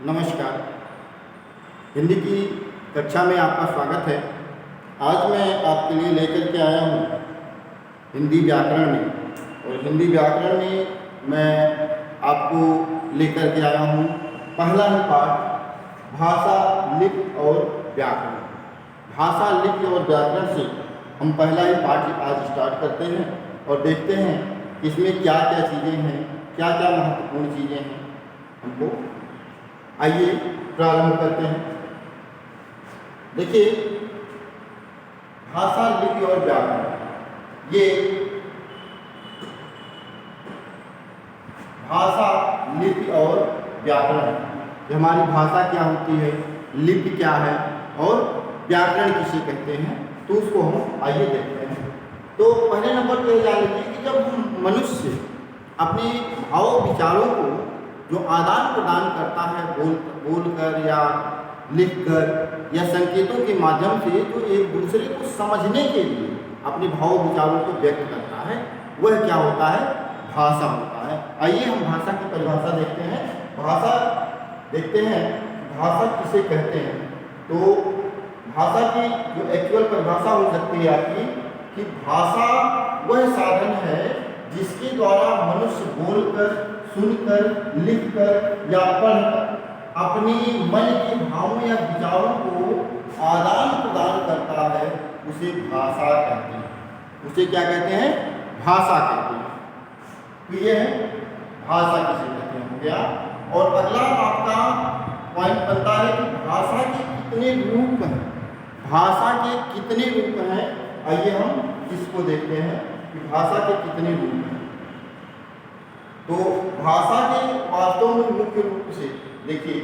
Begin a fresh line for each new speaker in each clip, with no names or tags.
नमस्कार। हिंदी की कक्षा में आपका स्वागत है। आज मैं आपके लिए लेकर के आया हूँ हिंदी व्याकरण में, और हिंदी व्याकरण में मैं आपको लेकर के आया हूँ पहला ही पाठ, भाषा, लिपि और व्याकरण। भाषा, लिपि और व्याकरण से हम पहला ही पाठ आज स्टार्ट करते हैं और देखते हैं कि इसमें क्या क्या चीज़ें हैं, क्या क्या महत्वपूर्ण चीज़ें हैं हमको। आइए प्रारंभ करते हैं। देखिए, भाषा, लिपि और व्याकरण, ये भाषा, लिपि और व्याकरण, ये हमारी भाषा क्या होती है, लिपि क्या है और व्याकरण किसे कहते हैं, तो उसको हम आइए देखते हैं। तो पहले नंबर पर जान लीजिए कि जब हम मनुष्य अपने भाव विचारों को जो आदान प्रदान करता है बोलकर या लिखकर या संकेतों के माध्यम से, जो एक दूसरे को समझने के लिए अपने भाव विचारों को व्यक्त करता है, वह क्या होता है, भाषा होता है। आइए हम भाषा की परिभाषा देखते हैं। भाषा देखते हैं, भाषा किसे कहते हैं। तो भाषा की जो एक्चुअल परिभाषा हो सकती है आपकी, कि भाषा वह साधन है जिसके द्वारा मनुष्य बोलकर, सुनकर, लिखकर या पढ़कर अपनी मन के भावों या विचारों को आदान प्रदान करता है, उसे भाषा कहते हैं। उसे क्या कहते हैं, भाषा कहते हैं। तो ये है भाषा किसे कहते हैं, हो गया। और अगला आपका पॉइंट बनता है कि भाषा के कितने रूप हैं। भाषा के कितने रूप हैं, आइए हम इसको देखते हैं कि भाषा के कितने रूप हैं। तो भाषा के वास्तव में मुख्य रूप से देखिए,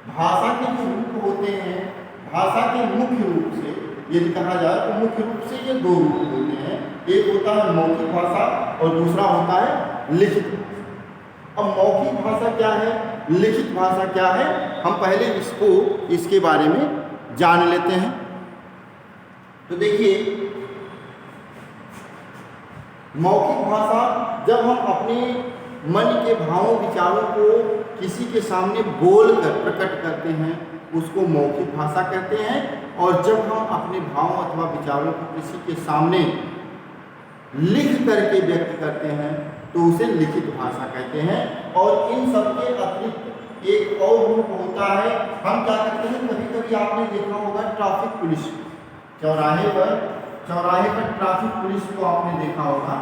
भाषा के जो रूप होते हैं, भाषा के मुख्य रूप से यदि कहा जाए तो मुख्य रूप से ये दो रूप होते हैं। एक होता है मौखिक भाषा और दूसरा होता है लिखित भाषा। अब मौखिक भाषा क्या है, लिखित भाषा क्या है, हम पहले इसके बारे में जान लेते हैं। तो देखिए, मौखिक भाषा, जब हम अपने मन के भावों विचारों को किसी के सामने बोलकर प्रकट करते हैं, उसको मौखिक भाषा कहते हैं। और जब हम अपने भावों अथवा विचारों को किसी के सामने लिख करके व्यक्त करते हैं, तो उसे लिखित भाषा कहते हैं। और इन सबके अतिरिक्त एक और रूप होता है, हम क्या करते हैं, कभी कभी आपने देखा होगा ट्रैफिक पुलिस, चौराहे पर ट्रैफिक पुलिस को आपने देखा होगा,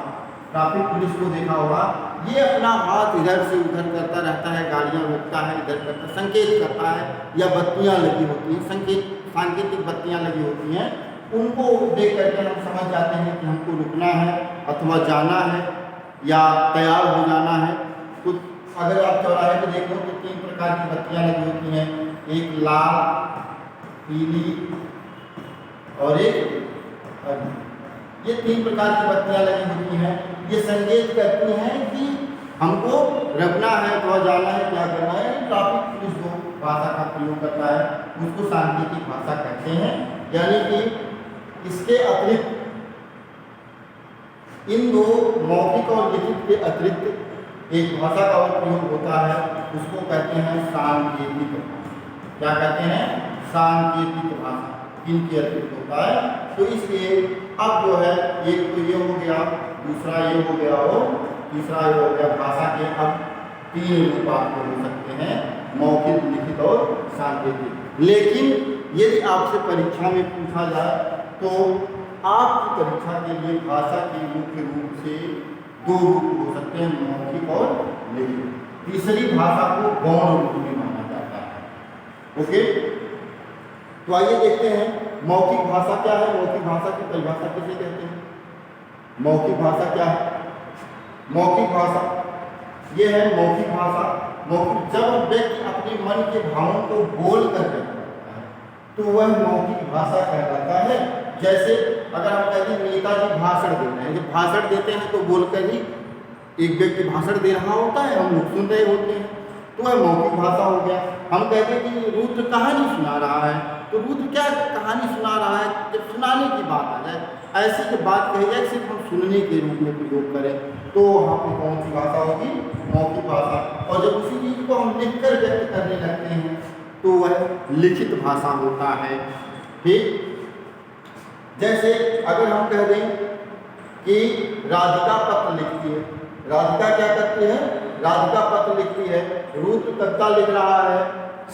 ट्रैफिक पुलिस को देखा होगा। ये अपना हाथ इधर से उधर करता रहता है, गाड़ियाँ रोकता है, इधर करता, संकेत करता है, या बत्तियाँ लगी होती हैं, सांकेतिक बत्तियाँ लगी होती हैं, उनको देख करके हम समझ जाते हैं कि हमको रुकना है अथवा जाना है या तैयार हो जाना है। तो अगर आप चौराहे पर देखो तो 3 प्रकार की बत्तियाँ लगी होती हैं, एक लाल, पीली और एक हरी। ये 3 प्रकार की बत्तियाँ लगी होती हैं। ये संकेत करती हैं कि हमको रुकना है अथवा जाना है, क्या करना है। ट्रैफिक पुलिस जो भाषा का प्रयोग करता है उसको सांकेतिक भाषा कहते हैं। यानी कि इसके अतिरिक्त, इन दो मौखिक और लिखित के अतिरिक्त एक भाषा का और प्रयोग होता है, उसको कहते हैं सांकेतिक भाषा। क्या कहते हैं, सांकेतिक भाषा। इनके अतिरिक्त होता है। तो इसलिए अब जो है, एक तो ये हो गया, दूसरा ये हो गया और तीसरा ये हो गया। भाषा के अब 3 रूप आपको हो सकते हैं, मौखिक, लिखित और सांकेतिक। लेकिन यदि आपसे परीक्षा में पूछा जाए तो आपकी परीक्षा के लिए भाषा के मुख्य रूप से 2 रूप हो सकते हैं, मौखिक और लिखित। तीसरी भाषा को गौण रूप में माना जाता है। ओके, तो आइए देखते हैं मौखिक भाषा क्या है। मौखिक भाषा की परिभाषा किसे कहते हैं, मौखिक भाषा क्या है। मौखिक भाषा ये है, मौखिक भाषा, मौखिक जब व्यक्ति अपने मन के भावों को बोल कर करता है तो वह मौखिक भाषा कहलाता है। जैसे अगर हम कहते हैं नेताजी भाषण दे रहे हैं, जब भाषण देते हैं तो बोलकर ही एक व्यक्ति भाषण दे रहा होता है, हम लोग सुन रहे होते हैं, तो वह मौखिक भाषा हो गया। हम कहते हैं कि रुद्र कहानी सुना रहा है, तो रुद्र क्या कहानी सुना रहा है, जब सुनाने की बात आ जाए, ऐसी जब बात कही जाए सिर्फ हम सुनने के रूप में प्रयोग करें, तो वहाँ पर कौन सी भाषा होगी, मौखिक भाषा। और जब उसी चीज़ चीज़ को हम लिखकर व्यक्त करने लगते हैं तो वह लिखित भाषा होता है। ठीक, जैसे अगर हम कह दें कि राधिका पत्र लिखती है, राधिका क्या करती है, राधिका पत्र लिखती है, रुद्र कविता लिख रहा है,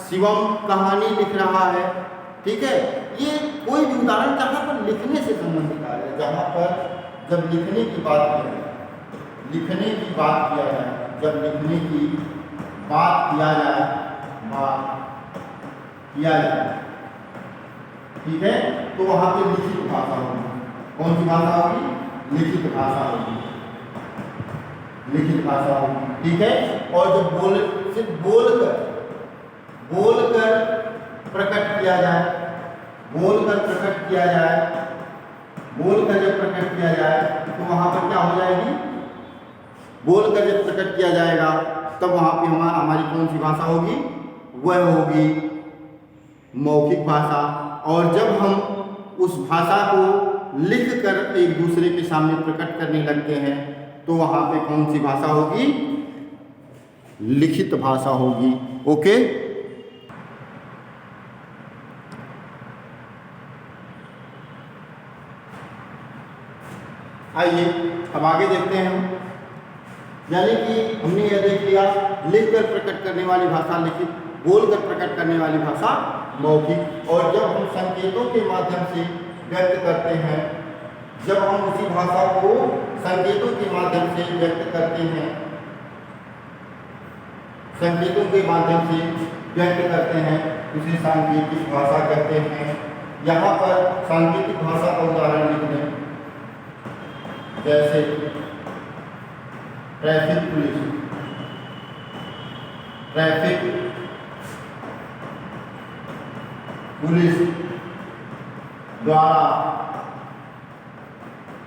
शिवम कहानी लिख रहा है। ठीक है, ये कोई भी उदाहरण जहाँ पर लिखने से संबंधित आ है, जहाँ पर जब लिखने की बात किया जाए, लिखने की बात किया जाए, जब लिखने की बात किया जाए, ठीक है, तो वहाँ पे लिखित भाषा होगी। कौन सी भाषा होगी? लिखित भाषा होगी, लिखित भाषा होगी। ठीक है, और जब सिर्फ बोलकर प्रकट किया जाए, बोलकर प्रकट किया जाए, बोलकर जब प्रकट किया जाए तो वहाँ पर क्या हो जाएगी? बोलकर जब प्रकट किया जाएगा तब वहाँ पे हमारी कौन सी भाषा होगी? वह होगी मौखिक भाषा। और जब हम उस भाषा को लिख कर एक दूसरे के सामने प्रकट करने लगते हैं तो वहाँ पे कौन सी भाषा होगी? लिखित भाषा होगी। ओके, आइए अब आगे देखते हैं हम। यानी कि हमने यह देख लिया, लिखकर प्रकट करने वाली भाषा लिखित, बोलकर प्रकट करने वाली भाषा मौखिक। और जब हम संकेतों के माध्यम से व्यक्त करते हैं, जब हम उसी भाषा को संकेतों के माध्यम से व्यक्त करते हैं, संकेतों के माध्यम से व्यक्त करते हैं, उसे सांकेतिक भाषा कहते हैं। यहाँ पर सांकेतिक भाषा का उदाहरण लिख लें, जैसे ट्रैफिक पुलिस, ट्रैफिक पुलिस द्वारा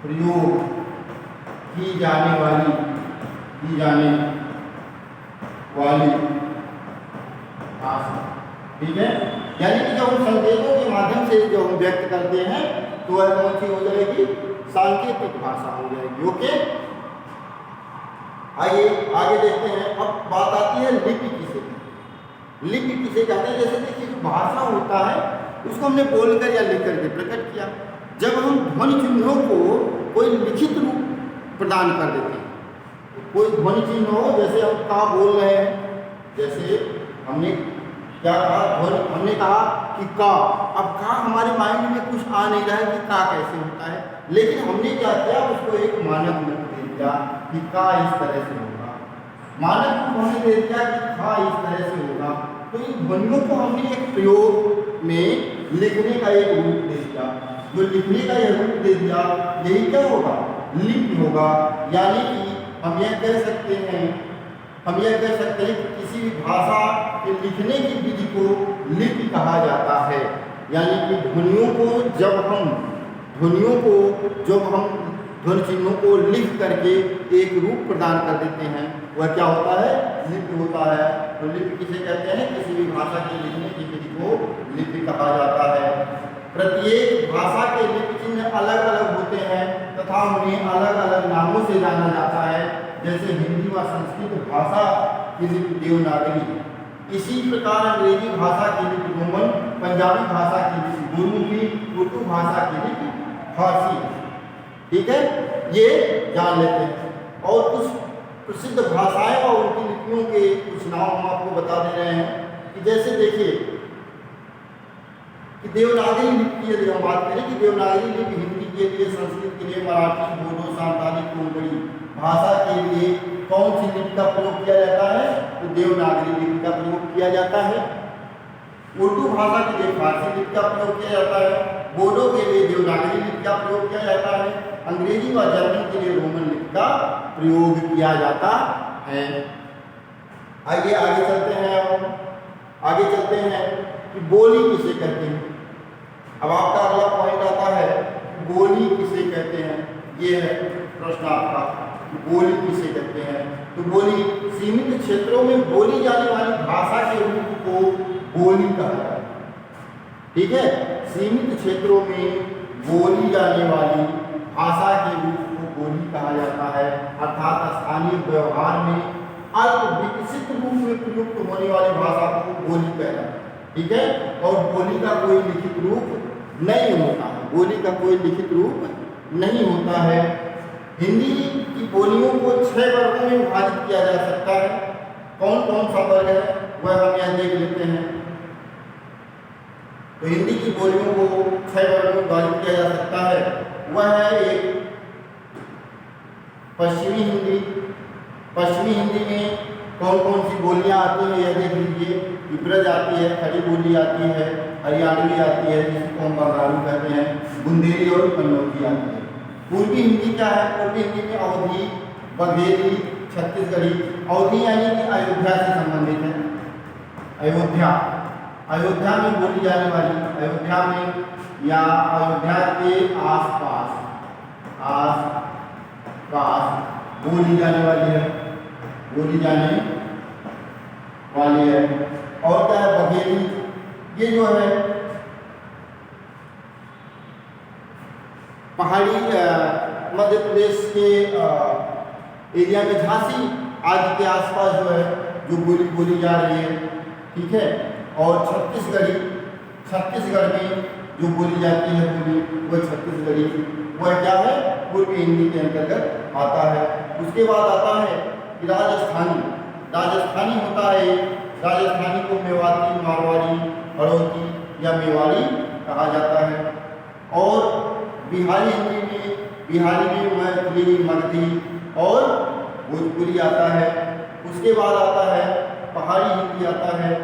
प्रयोग की जाने वाली भाषा। ठीक है, यानी कि जब हम संकेतों के माध्यम से जो हम व्यक्त करते हैं तो वह कौन सी हो जाएगी? सांकेतिक भाषा हो जाएगी। ओके, आइए आगे देखते हैं। अब बात आती है लिपि किसे कहते हैं। लिपि किसे कहते हैं? जैसे देखिए, जो भाषा होता है उसको हमने बोलकर या लिख करके प्रकट किया। जब हम ध्वनि चिन्हों को कोई लिखित रूप प्रदान कर देते हैं, कोई ध्वनि चिन्ह हो, जैसे हम का बोल रहे हैं, जैसे हमने क्या कहा, हमने कहा कि का। अब का हमारे माइंड में कुछ आ नहीं रहा है कि का कैसे होता है, लेकिन हमने क्या किया, उसको एक मानक रूप दे दिया कि का इस तरह से होगा। मानक रूप हमने दे दिया कि का इस तरह से होगा। तो इन ध्वनियों को हमने एक प्रयोग में लिखने का एक रूप दे दिया। जो लिखने का यह रूप दे दिया, यही क्या होगा? लिपि होगा। यानी कि हम यह कह सकते हैं कि किसी भी भाषा के लिखने की विधि को लिपि कहा जाता है। यानी कि ध्वनियों को जब हम ध्वनि चिन्हों को लिख करके एक रूप प्रदान कर देते हैं, वह क्या होता है? लिपि होता है। तो लिपि किसे कहते हैं? किसी भी भाषा के लिखने की विधि को लिपि कहा जाता है। प्रत्येक भाषा के लिपि चिन्ह अलग अलग होते हैं तथा उन्हें अलग अलग नामों से जाना जाता है। जैसे हिंदी व संस्कृत भाषा की लिपि देवनागरी, इसी प्रकार अंग्रेजी भाषा की लिपि रोमन, पंजाबी भाषा की लिपि गुरमुखी, उर्दू भाषा की लिपि फारसी। ठीक है, ये जान लेते हैं। और कुछ प्रसिद्ध भाषाएं और उनकी लिपियों के कुछ नाम हम आपको बता दे रहे हैं कि जैसे देखिए कि देवनागरी लिपि की यदि हम बात करें कि देवनागरी लिपि हिंदी के लिए, संस्कृत के लिए, मराठी, बोडो, सांताली, कोंकणी भाषा के लिए कौन सी लिपि का प्रयोग किया जाता है? तो देवनागरी लिपि का प्रयोग किया जाता है। उर्दू भाषा के लिए फारसी लिपि का प्रयोग किया जाता है। बोडो के लिए देवनागरी लिपि का प्रयोग किया जाता है। अंग्रेजी व जर्मन के लिए रोमन लिपि का प्रयोग किया जाता है। आइए आगे चलते हैं। अब आगे चलते हैं कि बोली किसे कहते हैं। अब आपका अगला पॉइंट आता है, बोली किसे कहते हैं। ये है प्रश्न आपका, बोली किसे कहते हैं। तो बोली सीमित क्षेत्रों में बोली जाने वाली भाषा के रूप को बोली कहा जाता है। ठीक है, सीमित क्षेत्रों में बोली जाने वाली भाषा के रूप को बोली कहा जाता है। अर्थात स्थानीय व्यवहार में अल्प विकसित रूप में प्रयुक्त होने वाली भाषा को बोली कहना, ठीक है। और बोली का कोई लिखित रूप नहीं होता है, बोली का कोई लिखित रूप नहीं होता है। हिंदी की बोलियों को 6 वर्गों में विभाजित किया जा सकता है। कौन कौन सा वर्ग है वह हम यहाँ देख लेते हैं। तो हिंदी की बोलियों को 6 वर्गों में विभाजित किया जा सकता है। वह है एक पश्चिमी हिंदी। पश्चिमी हिंदी में कौन कौन सी बोलियां आती हैं यह देख लीजिए। ब्रज आती है, खड़ी बोली आती है, हरियाणवी आती है जिसको हम बंगाली कहते हैं, बुंदेली और कन्नौजी आती है। पूर्वी हिंदी क्या है? पूर्वी हिंदी में अवधी, बघेली, छत्तीसगढ़ी। अवधी यानी कि अयोध्या से संबंधित है। अयोध्या में बोली जाने वाली, अयोध्या में या अयोध्या के आसपास बोली जाने वाली है, बोली जाने वाली है। और क्या है? बघेली। ये जो है पहाड़ी मध्य प्रदेश के एरिया में झांसी आदि के आसपास जो है जो बोली बोली जा रही है, ठीक है। और छत्तीसगढ़ में जो बोली जाती है बोली वह छत्तीसगढ़ी, वह क्या है? पूर्वी हिंदी के अंतर्गत आता है। उसके बाद आता है राजस्थानी होता है। राजस्थानी को मेवाती, मारवाड़ी, हड़ौती या मेवाड़ी कहा जाता है। और बिहारी में मैथिली, मगधी और भोजपुरी आता है। उसके बाद आता है पहाड़ी हिंदी आता है।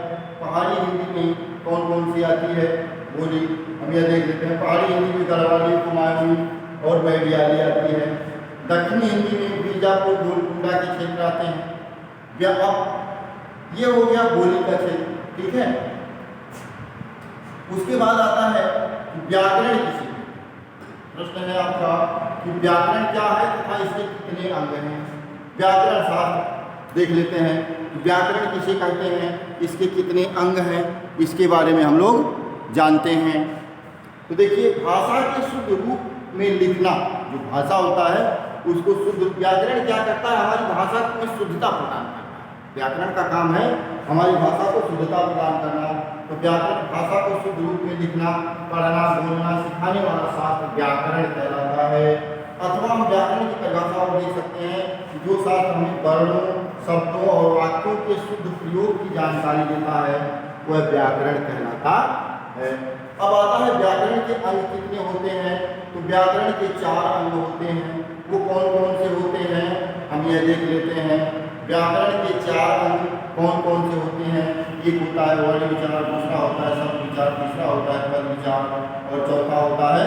पहाड़ी हिंदी में कौन कौन सी आती है बोली हम यह देख लेते हैं। पहाड़ी हिंदी में गढ़वाली, कुमाऊनी और मैडियाली आती है। दक्षिणी हिंदी में बीजापुर, गोलकुंडा के क्षेत्र आते हैं। अब ये हो गया बोली का क्षेत्र, ठीक है। उसके बाद आता है व्याकरण किसी प्रश्न है आपका कि व्याकरण क्या है तथा इसके कितने अंग हैं। व्याकरण शास्त्र देख लेते हैं। व्याकरण किसे कहते हैं, इसके कितने अंग हैं, इसके बारे में हम लोग जानते हैं। तो देखिए, भाषा के शुद्ध रूप में लिखना, जो भाषा होता है उसको शुद्ध, व्याकरण क्या करता है? हमारी भाषा में शुद्धता प्रदान करता है। व्याकरण का काम है हमारी भाषा को शुद्धता प्रदान करना। तो व्याकरण भाषा को शुद्ध रूप में लिखना, पढ़ना, बोलना सिखाने वाला शास्त्र व्याकरण कहलाता है। अथवा हम व्याकरण की परिभाषा और देख सकते हैं कि जो शास्त्र हमें वर्णों, शब्दों और वाक्यों के शुद्ध प्रयोग की जानकारी देता है वह व्याकरण कहलाता है। अब आता है व्याकरण के अंग कितने होते हैं। तो व्याकरण के 4 अंग होते हैं। वो कौन कौन से होते हैं हम यह देख लेते हैं। व्याकरण के 4 अंग कौन कौन से होते हैं? एक होता है वर्ण विचार, दूसरा होता है शब्द विचार, तीसरा होता है पद विचार और चौथा होता है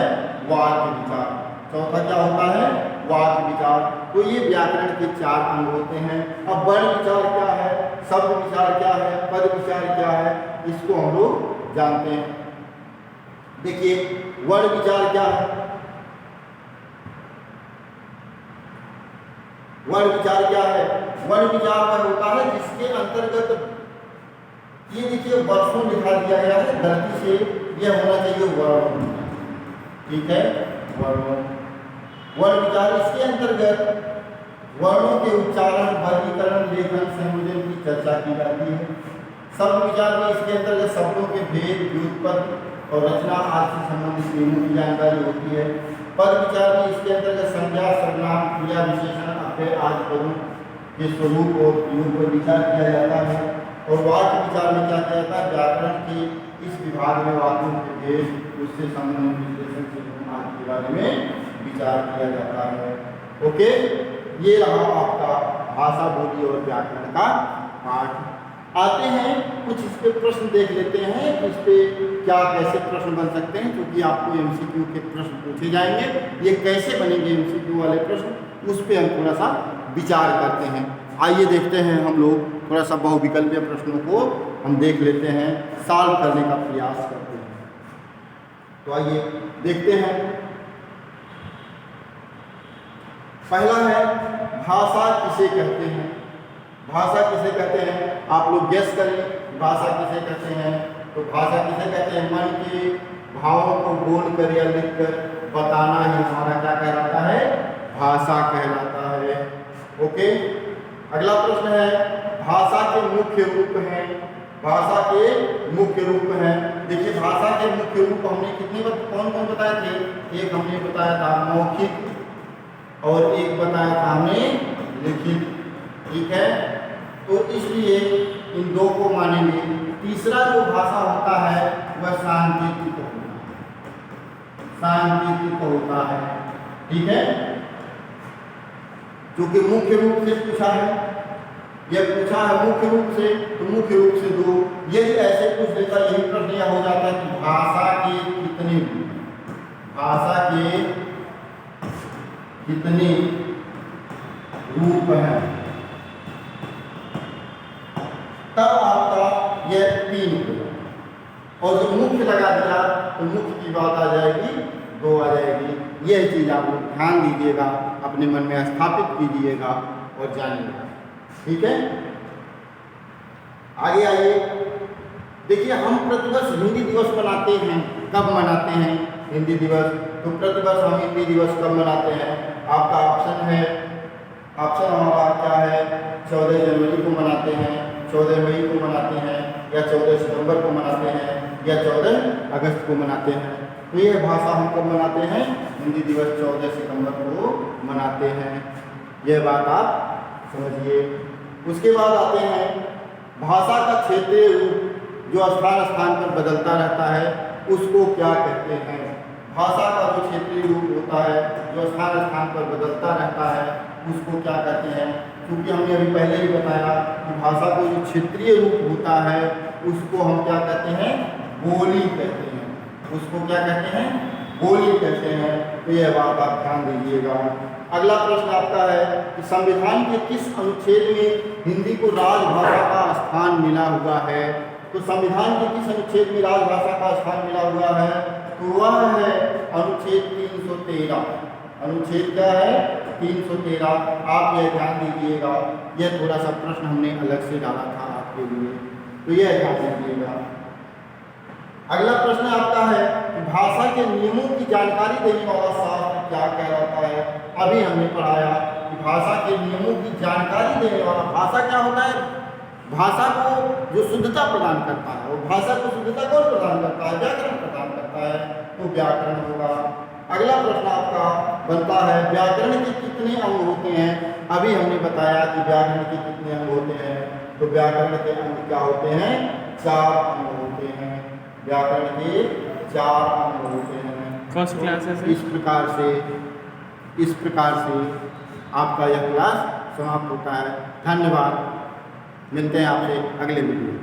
वाक्य विचार। चौथा क्या होता है? वाक्य विचार। तो ये व्याकरण के 4 अंग होते हैं। अब वर्ण विचार क्या है, शब्द विचार क्या है, पद विचार क्या है, इसको हम लोग जानते हैं। देखिए, वर्ण विचार क्या है? वर्ण विचार क्या है? वर्ण विचार वह होता है जिसके अंतर्गत, ये देखिए वर्षों लिखा दिया गया है, गलती से यह होना चाहिए वर्ण, ठीक है, वर्ण विचार। इसके अंतर्गत वर्णों के उच्चारण, वर्गीकरण, लेखन, संयोजन की चर्चा की जाती है। शब्द विचार में इसके अंतर्गत शब्दों के भेद, व्युत्पत्ति और रचना आदि से संबंधित नियमों की जानकारी होती है। पद विचार में इसके अंतर्गत संज्ञा, सर्वनाम, क्रिया, विशेषण, अव्यय आदि पदों के स्वरूप और प्रयोग पर विचार किया जाता है। और वाक्य विचार में क्या किया जाता है? व्याकरण के इस विभाग में वाक्यों के भेद, उससे संबंधित विश्लेषण से आदि के बारे में विचार किया जाता है। ओके, ये रहा आपका भाषा, बोली और व्याकरण का पाठ। आते हैं कुछ इस पे प्रश्न देख लेते हैं, इस पे क्या कैसे प्रश्न बन सकते हैं, क्योंकि आपको एमसीक्यू के प्रश्न पूछे जाएंगे। ये कैसे बनेंगे एमसीक्यू वाले प्रश्न, उस पे हम थोड़ा सा विचार करते हैं। आइए देखते हैं, हम लोग थोड़ा सा बहुविकल्पीय प्रश्नों को हम देख लेते हैं, सॉल्व करने का प्रयास करते हैं। तो आइए देखते हैं। पहला है भाषा किसे कहते हैं। भाषा किसे कहते हैं, आप लोग गेस करें भाषा किसे कहते हैं। तो भाषा किसे कहते हैं? मन के भावों को बोल कर या लिख कर बताना ही हमारा क्या कहलाता है? भाषा कहलाता है। ओके, अगला प्रश्न है, भाषा के मुख्य रूप हैं। भाषा के मुख्य रूप हैं। देखिए भाषा के मुख्य रूप हमने कितने कौन कौन बताए थे? एक हमने बताया था मौखिक और एक बताया था हमने लिखित। ठीक है, तो इसलिए इन दो को मानेंगे। तीसरा जो भाषा होता है वह सांकेतिक होता है, सांकेतिक होता है। ठीक है, क्योंकि मुख्य रूप से पूछा है, यह पूछा है मुख्य रूप से, तो मुख्य रूप से दो। यदि ऐसे पूछ देता, यही प्रश्न यह हो जाता है कि भाषा के कितने रूप हैं, तब आपका यह 3 होगा। और जो मुख्य लगा दिया तो मुख्य की बात आ जाएगी, 2 आ जाएगी। यह चीज आप लोग ध्यान दीजिएगा, अपने मन में स्थापित कीजिएगा और जानिएगा। ठीक है, आगे आइए। देखिए हम प्रतिवर्ष हिंदी दिवस मनाते हैं। कब मनाते हैं हिंदी दिवस? तो प्रतिवर्ष हम हिंदी दिवस कब मनाते हैं? आपका ऑप्शन है, ऑप्शन हमारा क्या है? 14 जनवरी को मनाते हैं, 14 मई को मनाते हैं, या 14 सितंबर को मनाते हैं, या 14 अगस्त को मनाते हैं। तो यह भाषा हम कब मनाते हैं? हिंदी दिवस 14 सितंबर को मनाते हैं। यह बात आप समझिए। उसके बाद आते हैं भाषा का क्षेत्रीय रूप जो स्थान स्थान पर बदलता रहता है, उसको क्या कहते हैं? भाषा का जो क्षेत्रीय रूप होता है जो स्थान स्थान पर बदलता रहता है, उसको क्या कहते हैं? क्योंकि हमने अभी पहले ही बताया कि भाषा का जो क्षेत्रीय रूप होता है उसको हम क्या कहते हैं? बोली कहते हैं। उसको क्या कहते हैं? बोली कहते हैं। तो यह बात आप ध्यान दीजिएगा। अगला प्रश्न आपका है कि संविधान के किस अनुच्छेद में हिंदी को राजभाषा का स्थान मिला हुआ है? तो संविधान के किस अनुच्छेद में राजभाषा का स्थान मिला हुआ है? तो वह है अनुच्छेद 313। अनुच्छेद क्या है? 313। आप यह ध्यान दीजिएगा, यह थोड़ा सा प्रश्न हमने अलग से डाला था आपके लिए, तो यह ध्यान दीजिएगा। अगला प्रश्न आपका है कि भाषा के नियमों की जानकारी देने वाला शास्त्र क्या कहलाता है? अभी हमने पढ़ाया कि भाषा के नियमों की जानकारी देने वाला, भाषा क्या होता है? भाषा को जो शुद्धता प्रदान करता है, और भाषा को शुद्धता कौन प्रदान करता है? व्याकरण प्रदान करता है, तो व्याकरण होगा। अगला प्रश्न आपका बनता है व्याकरण के कितने अंग होते हैं? अभी हमने बताया कि व्याकरण के कितने अंग होते हैं, तो व्याकरण के अंग क्या होते हैं? 4 अंग होते हैं। व्याकरण के 4 अंग होते हैं।
कौन सी क्लास है?
इस प्रकार से आपका यह क्लास समाप्त होता है। धन्यवाद। मिलते हैं आपसे अगले वीडियो में।